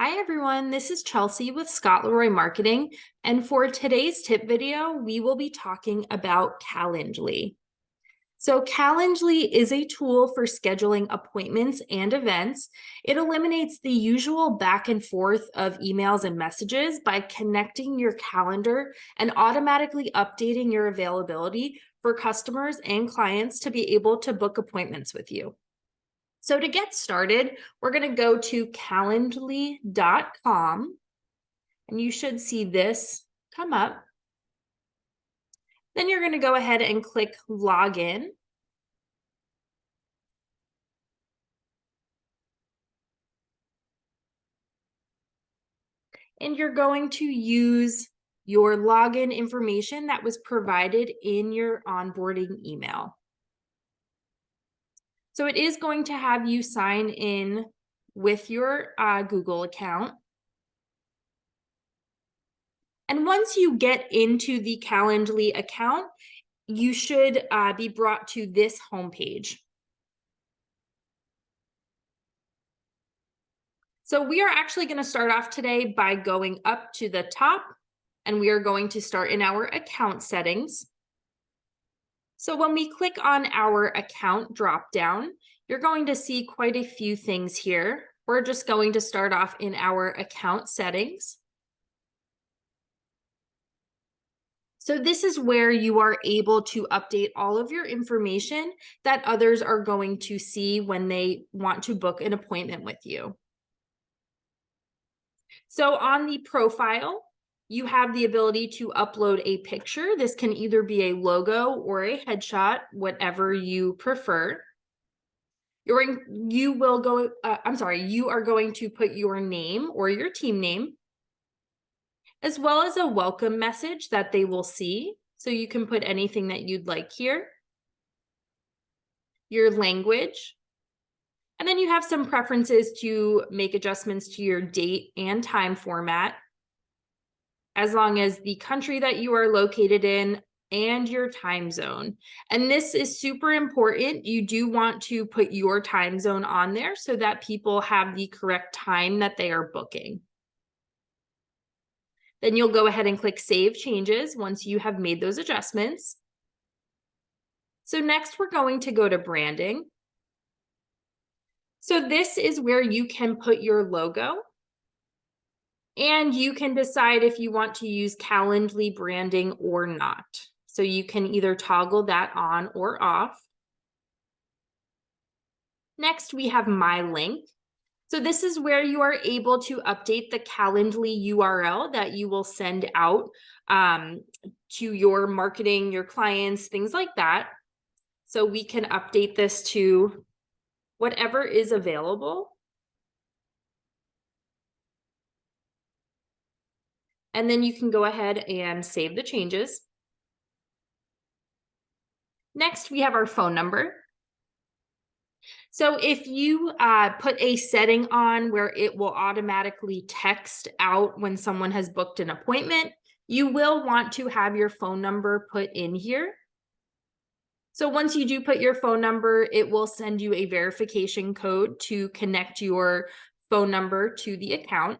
Hi everyone, this is Chelsea with Scott Leroy Marketing, and for today's tip video, we will be talking about Calendly. So Calendly is a tool for scheduling appointments and events. It eliminates the usual back and forth of emails and messages by connecting your calendar and automatically updating your availability for customers and clients to be able to book appointments with you. So to get started, we're going to go to calendly.com and you should see this come up. Then you're going to go ahead and click login. And you're going to use your login information that was provided in your onboarding email. So it is going to have you sign in with your Google account. And once you get into the Calendly account, you should be brought to this homepage. So we are actually going to start off today by going up to the top, and we are going to start in our account settings. So when we click on our account dropdown, you're going to see quite a few things here. We're just going to start off in our account settings. So this is where you are able to update all of your information that others are going to see when they want to book an appointment with you. So on the profile, you have the ability to upload a picture. This can either be a logo or a headshot, whatever you prefer. You are going to put your name or your team name, as well as a welcome message that they will see. So you can put anything that you'd like here. Your language. And then you have some preferences to make adjustments to your date and time format, as long as the country that you are located in and your time zone. And this is super important. You do want to put your time zone on there so that people have the correct time that they are booking. Then you'll go ahead and click Save Changes once you have made those adjustments. So next we're going to go to branding. So this is where you can put your logo, and you can decide if you want to use Calendly branding or not. So you can either toggle that on or off. Next, we have My Link. So this is where you are able to update the Calendly URL that you will send out to your marketing, your clients, things like that. So we can update this to whatever is available. And then you can go ahead and save the changes. Next, we have our phone number. So if you put a setting on where it will automatically text out when someone has booked an appointment, you will want to have your phone number put in here. So once you do put your phone number, it will send you a verification code to connect your phone number to the account.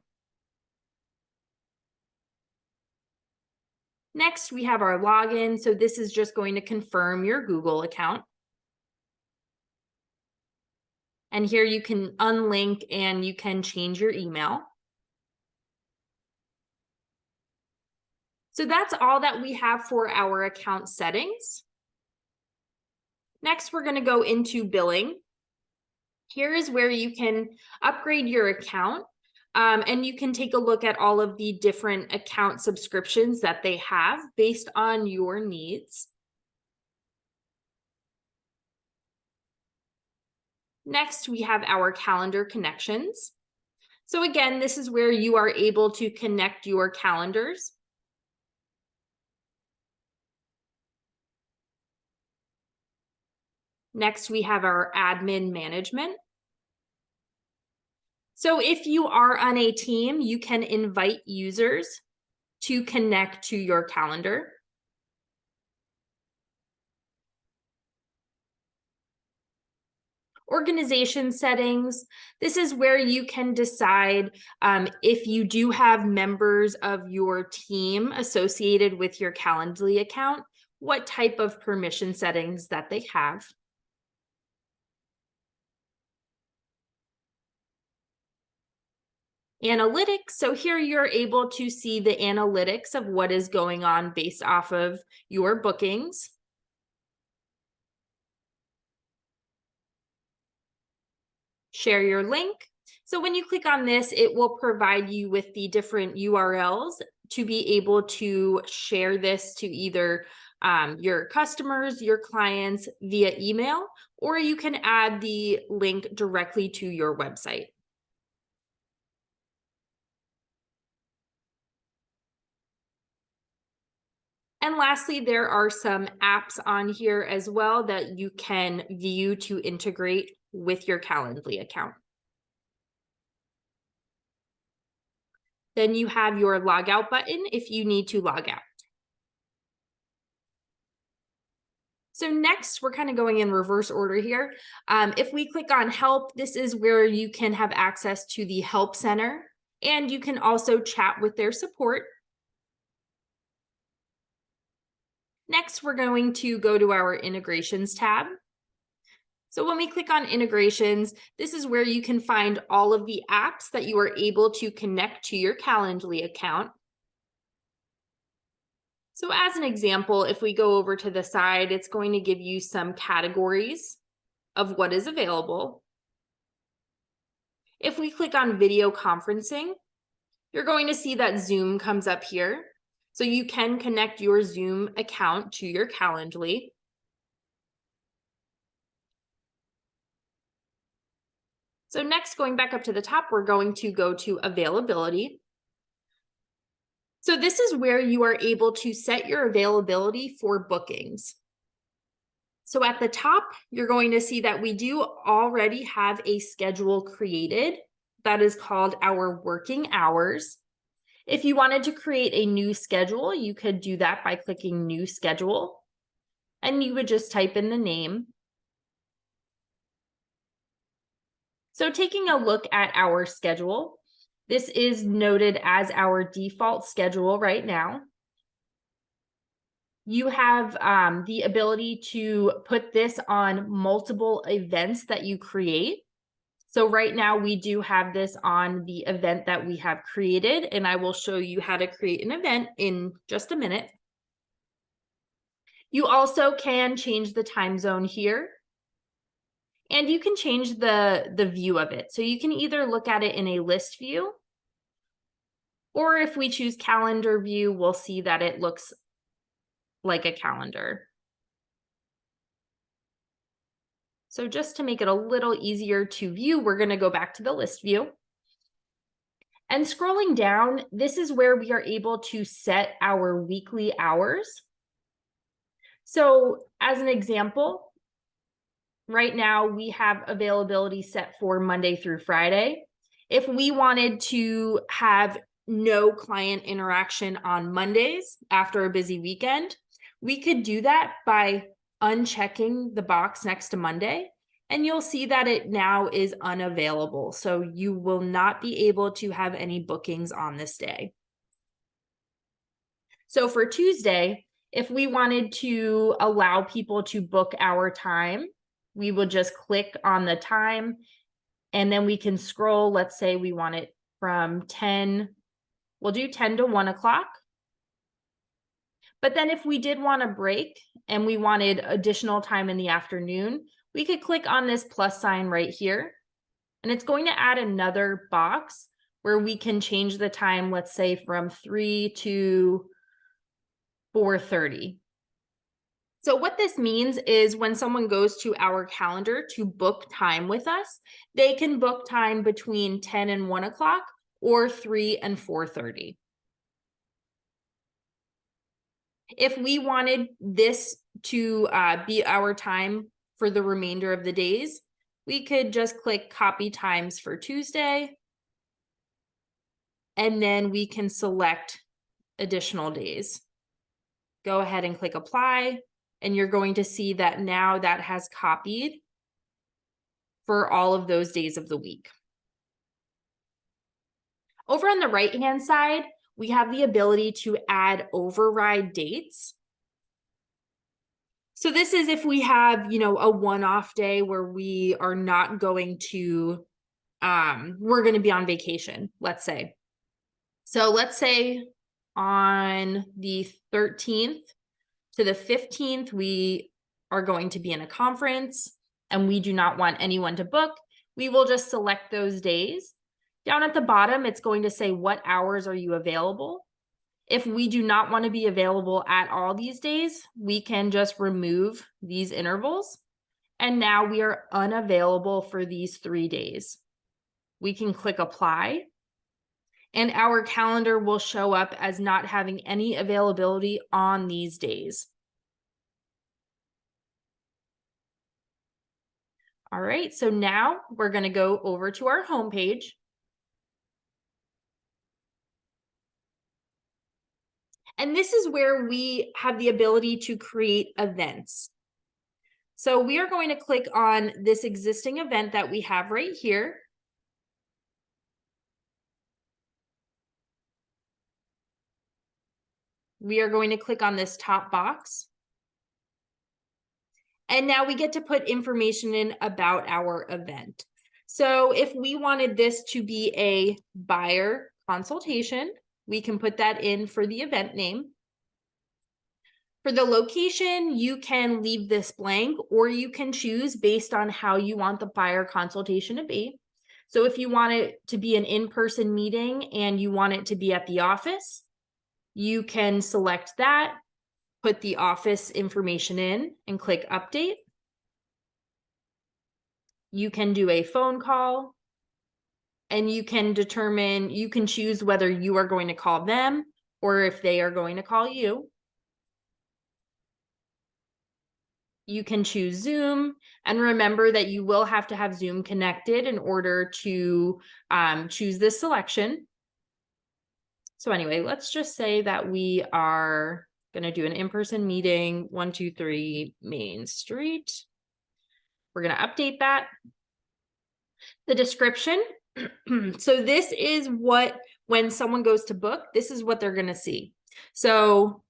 Next, we have our login. So this is just going to confirm your Google account. And here you can unlink and you can change your email. So that's all that we have for our account settings. Next, we're going to go into billing. Here is where you can upgrade your account, and you can take a look at all of the different account subscriptions that they have based on your needs. Next, we have our calendar connections. So again, this is where you are able to connect your calendars. Next, we have our admin management. So if you are on a team, you can invite users to connect to your calendar. Organization settings. This is where you can decide if you do have members of your team associated with your Calendly account, what type of permission settings that they have. Analytics. So here you're able to see the analytics of what is going on based off of your bookings. Share your link. So when you click on this, it will provide you with the different URLs to be able to share this to either your customers, your clients via email, or you can add the link directly to your website. And lastly, there are some apps on here as well that you can view to integrate with your Calendly account. Then you have your logout button if you need to log out. So next, we're kind of going in reverse order here. If we click on help, this is where you can have access to the help center, and you can also chat with their support. Next, we're going to go to our integrations tab. So when we click on integrations, this is where you can find all of the apps that you are able to connect to your Calendly account. So as an example, if we go over to the side, it's going to give you some categories of what is available. If we click on video conferencing, you're going to see that Zoom comes up here. So you can connect your Zoom account to your Calendly. So next, going back up to the top, we're going to go to availability. So this is where you are able to set your availability for bookings. So at the top, you're going to see that we do already have a schedule created that is called our working hours. If you wanted to create a new schedule, you could do that by clicking new schedule, and you would just type in the name. So taking a look at our schedule, this is noted as our default schedule right now. You have the ability to put this on multiple events that you create. So right now we do have this on the event that we have created, and I will show you how to create an event in just a minute. You also can change the time zone here, and you can change the view of it. So you can either look at it in a list view, or if we choose calendar view, we'll see that it looks like a calendar. So just to make it a little easier to view, we're going to go back to the list view. And scrolling down, this is where we are able to set our weekly hours. So as an example, right now we have availability set for Monday through Friday. If we wanted to have no client interaction on Mondays after a busy weekend, we could do that by unchecking the box next to Monday, and you'll see that it now is unavailable. So you will not be able to have any bookings on this day. So for Tuesday, if we wanted to allow people to book our time, we will just click on the time, and then we can scroll. Let's say we want it from 10, we'll do 10 to 1 o'clock. But then if we did want a break and we wanted additional time in the afternoon, we could click on this plus sign right here, and it's going to add another box where we can change the time, let's say from 3 to 4:30. So what this means is when someone goes to our calendar to book time with us, they can book time between 10 and 1 o'clock or 3 and 4:30. If we wanted this to be our time for the remainder of the days, we could just click copy times for Tuesday, and then we can select additional days. Go ahead and click apply, and you're going to see that now that has copied for all of those days of the week. Over on the right-hand side, we have the ability to add override dates. So this is if we have, a one-off day where we are not going to, we're going to be on vacation, let's say. So let's say on the 13th to the 15th, we are going to be in a conference and we do not want anyone to book. We will just select those days. Down at the bottom, it's going to say, what hours are you available? If we do not want to be available at all these days, we can just remove these intervals. And now we are unavailable for these 3 days. We can click apply, and our calendar will show up as not having any availability on these days. All right, so now we're going to go over to our homepage. And this is where we have the ability to create events. So we are going to click on this existing event that we have right here. We are going to click on this top box. And now we get to put information in about our event. So if we wanted this to be a buyer consultation, we can put that in for the event name. For the location, you can leave this blank, or you can choose based on how you want the buyer consultation to be. So if you want it to be an in-person meeting and you want it to be at the office, you can select that, put the office information in and click update. You can do a phone call, and you can choose whether you are going to call them or if they are going to call you. You can choose Zoom, and remember that you will have to have Zoom connected in order to choose this selection. So anyway, let's just say that we are going to do an in-person meeting, 123 Main Street. We're going to update that. The description. So this is what, when someone goes to book, this is what they're going to see. So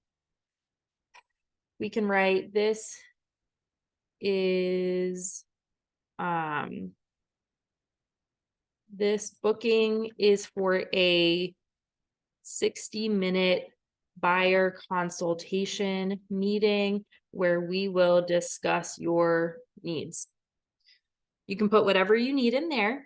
we can write, this is, this booking is for a 60-minute buyer consultation meeting where we will discuss your needs. You can put whatever you need in there.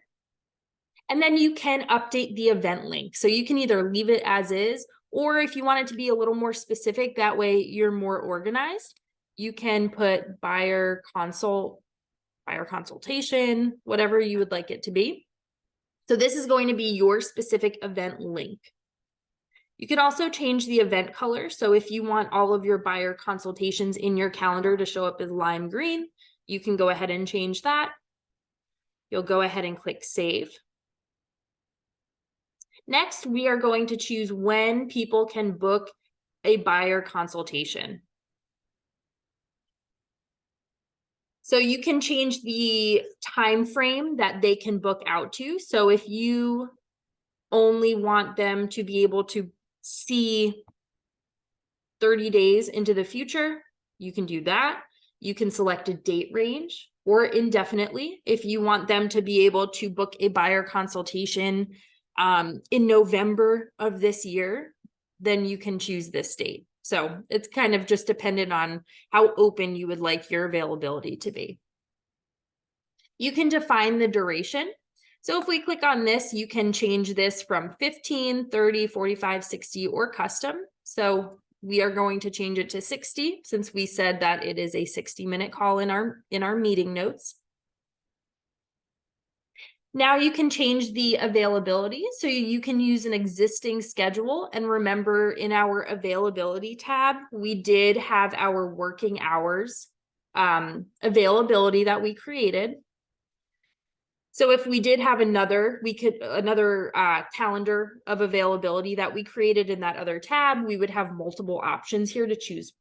And then you can update the event link. So you can either leave it as is, or if you want it to be a little more specific, that way you're more organized, you can put buyer consultation, whatever you would like it to be. So this is going to be your specific event link. You can also change the event color. So if you want all of your buyer consultations in your calendar to show up as lime green, you can go ahead and change that. You'll go ahead and click save. Next, we are going to choose when people can book a buyer consultation. So you can change the time frame that they can book out to. So if you only want them to be able to see 30 days into the future, you can do that. You can select a date range or indefinitely. If you want them to be able to book a buyer consultation in November of this year, then you can choose this date. So it's kind of just dependent on how open you would like your availability to be. You can define the duration. So if we click on this, you can change this from 15, 30, 45, 60, or custom. So we are going to change it to 60 since we said that it is a 60-minute call in our meeting notes. Now you can change the availability. So you can use an existing schedule. And remember, in our availability tab, we did have our working hours availability that we created. So if we did have another calendar of availability that we created in that other tab, we would have multiple options here to choose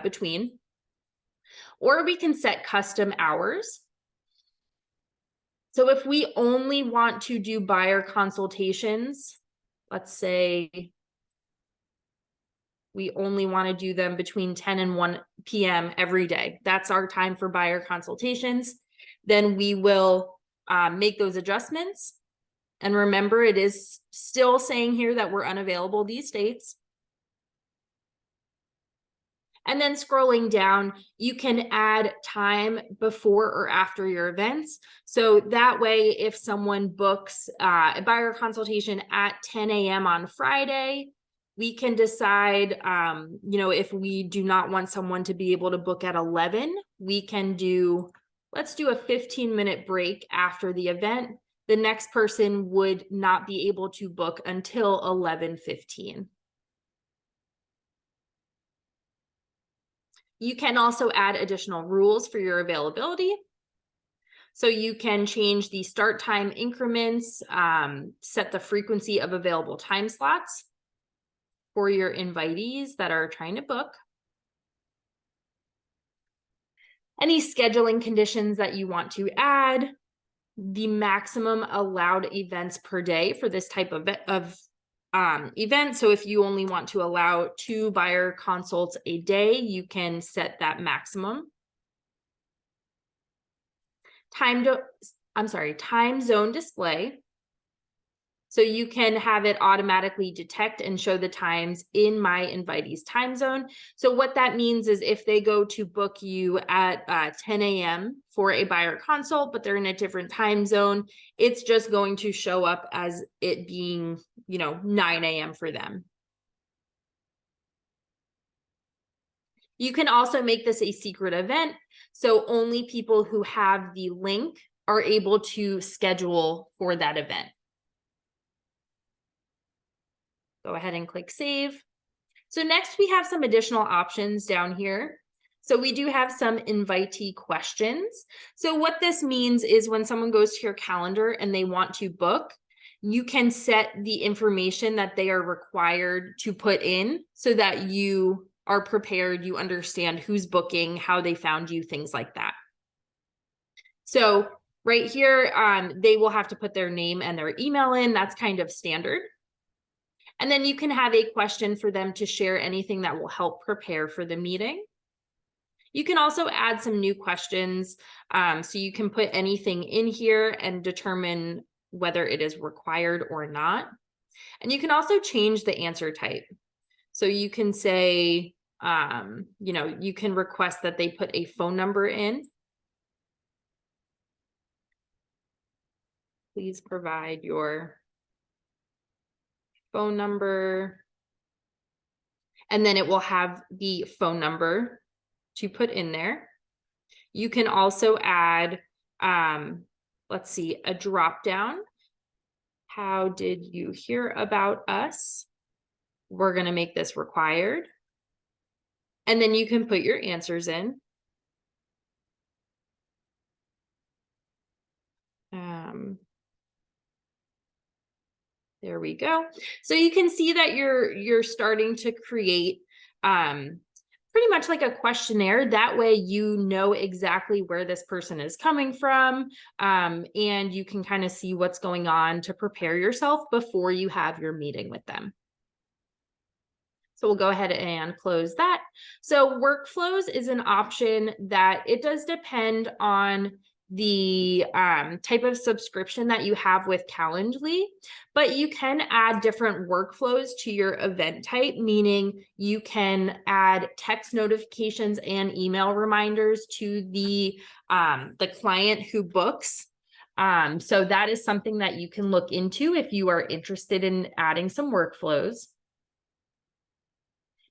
between. Or we can set custom hours. So if we only want to do buyer consultations, let's say we only want to do them between 10 and 1 p.m. every day. That's our time for buyer consultations. Then we will make those adjustments. And remember, it is still saying here that we're unavailable these dates. And then scrolling down, you can add time before or after your events. So that way, if someone books a buyer consultation at 10 a.m. on Friday, we can decide, if we do not want someone to be able to book at 11, we can let's do a 15-minute break after the event. The next person would not be able to book until 11:15. You can also add additional rules for your availability. So you can change the start time increments, set the frequency of available time slots for your invitees that are trying to book. Any scheduling conditions that you want to add, the maximum allowed events per day for this type of event. So if you only want to allow 2 buyer consults a day, you can set that maximum. Time zone display. So you can have it automatically detect and show the times in my invitee's time zone. So what that means is if they go to book you at 10 a.m. for a buyer consult, but they're in a different time zone, it's just going to show up as it being, 9 a.m. for them. You can also make this a secret event. So only people who have the link are able to schedule for that event. Go ahead and click save. So next we have some additional options down here. So we do have some invitee questions. So what this means is when someone goes to your calendar and they want to book, you can set the information that they are required to put in so that you are prepared, you understand who's booking, how they found you, things like that. So right here, they will have to put their name and their email in. That's kind of standard. And then you can have a question for them to share anything that will help prepare for the meeting. You can also add some new questions. So you can put anything in here and determine whether it is required or not. And you can also change the answer type. So you can say, you can request that they put a phone number in. Please provide your phone number. And then it will have the phone number to put in there. You can also add, a drop down. How did you hear about us? We're going to make this required. And then you can put your answers in. There we go. So you can see that you're starting to create pretty much like a questionnaire. That way you know exactly where this person is coming from, and you can kind of see what's going on to prepare yourself before you have your meeting with them. So we'll go ahead and close that. So workflows is an option that it does depend on the type of subscription that you have with Calendly, but you can add different workflows to your event type, meaning you can add text notifications and email reminders to the client who books. So that is something that you can look into if you are interested in adding some workflows.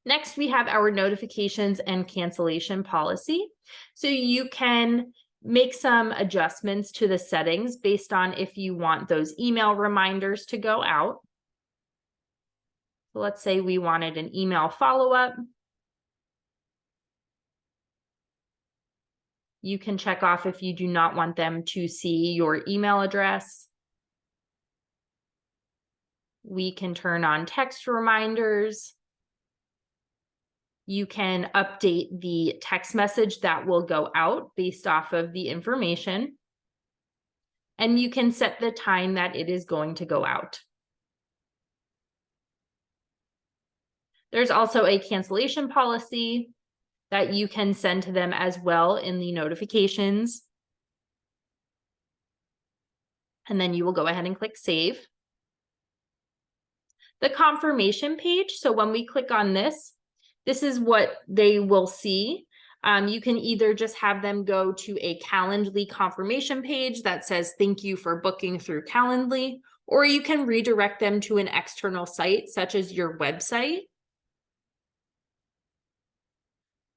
Next, we have our notifications and cancellation policy. So you can make some adjustments to the settings based on if you want those email reminders to go out. So let's say we wanted an email follow-up. You can check off if you do not want them to see your email address. We can turn on text reminders. You can update the text message that will go out based off of the information. and you can set the time that it is going to go out. There's also a cancellation policy that you can send to them as well in the notifications. And then you will go ahead and click save. The confirmation page, so when we click on this, this is what they will see. You can either just have them go to a Calendly confirmation page that says, thank you for booking through Calendly, or you can redirect them to an external site such as your website.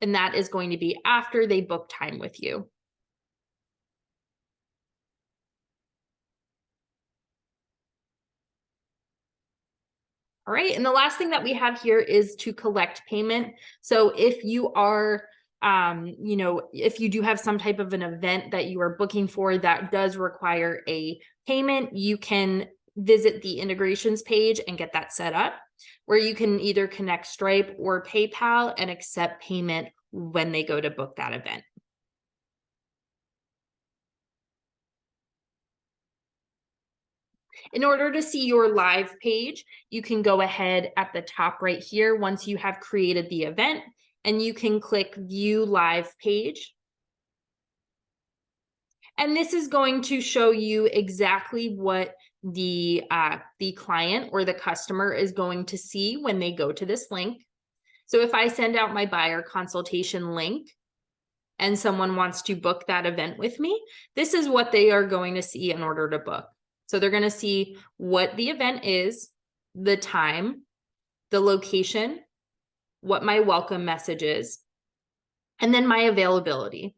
And that is going to be after they book time with you. All right, and the last thing that we have here is to collect payment. So if you are, if you do have some type of an event that you are booking for that does require a payment, you can visit the integrations page and get that set up, where you can either connect Stripe or PayPal and accept payment when they go to book that event. In order to see your live page, you can go ahead at the top right here once you have created the event, and you can click View Live Page. And this is going to show you exactly what the client or the customer is going to see when they go to this link. So if I send out my buyer consultation link and someone wants to book that event with me, this is what they are going to see in order to book. So they're going to see what the event is, the time, the location, what my welcome message is, and then my availability.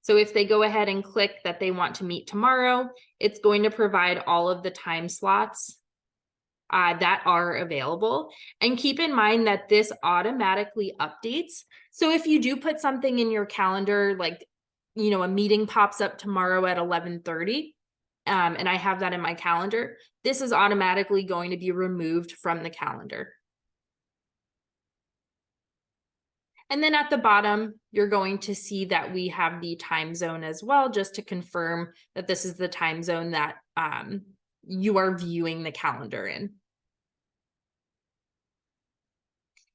So if they go ahead and click that they want to meet tomorrow, it's going to provide all of the time slots that are available. And keep in mind that this automatically updates. So if you do put something in your calendar, like, a meeting pops up tomorrow at 11:30, and I have that in my calendar, this is automatically going to be removed from the calendar. And then at the bottom, you're going to see that we have the time zone as well, just to confirm that this is the time zone that you are viewing the calendar in.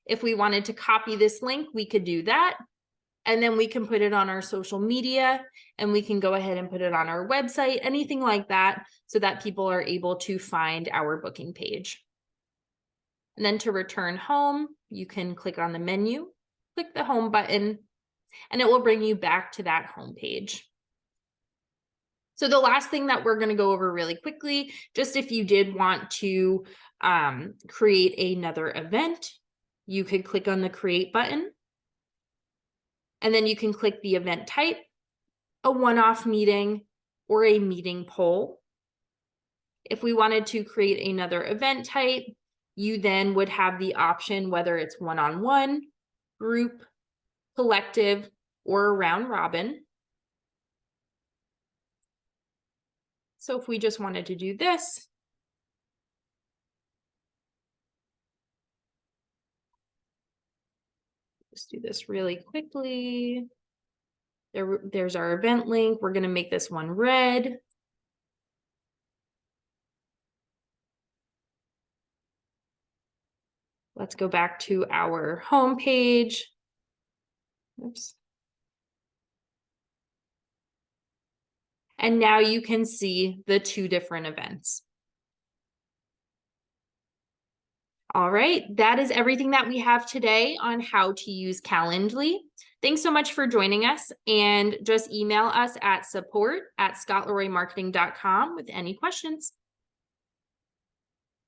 If we wanted to copy this link, we could do that. And then we can put it on our social media, and we can go ahead and put it on our website, anything like that, so that people are able to find our booking page. And then to return home, you can click on the menu, click the home button, and it will bring you back to that home page. So the last thing that we're going to go over really quickly, just if you did want to create another event, you could click on the create button. And then you can click the event type, a one-off meeting, or a meeting poll. If we wanted to create another event type, you then would have the option whether it's one-on-one, group, collective, or round robin. So if we just wanted to do this, let's do this really quickly. There's our event link. We're going to make this one red. Let's go back to our home page. Oops. And now you can see the two different events. All right, that is everything that we have today on how to use Calendly. Thanks so much for joining us, and just email us at support@scottleroymarketing.com with any questions.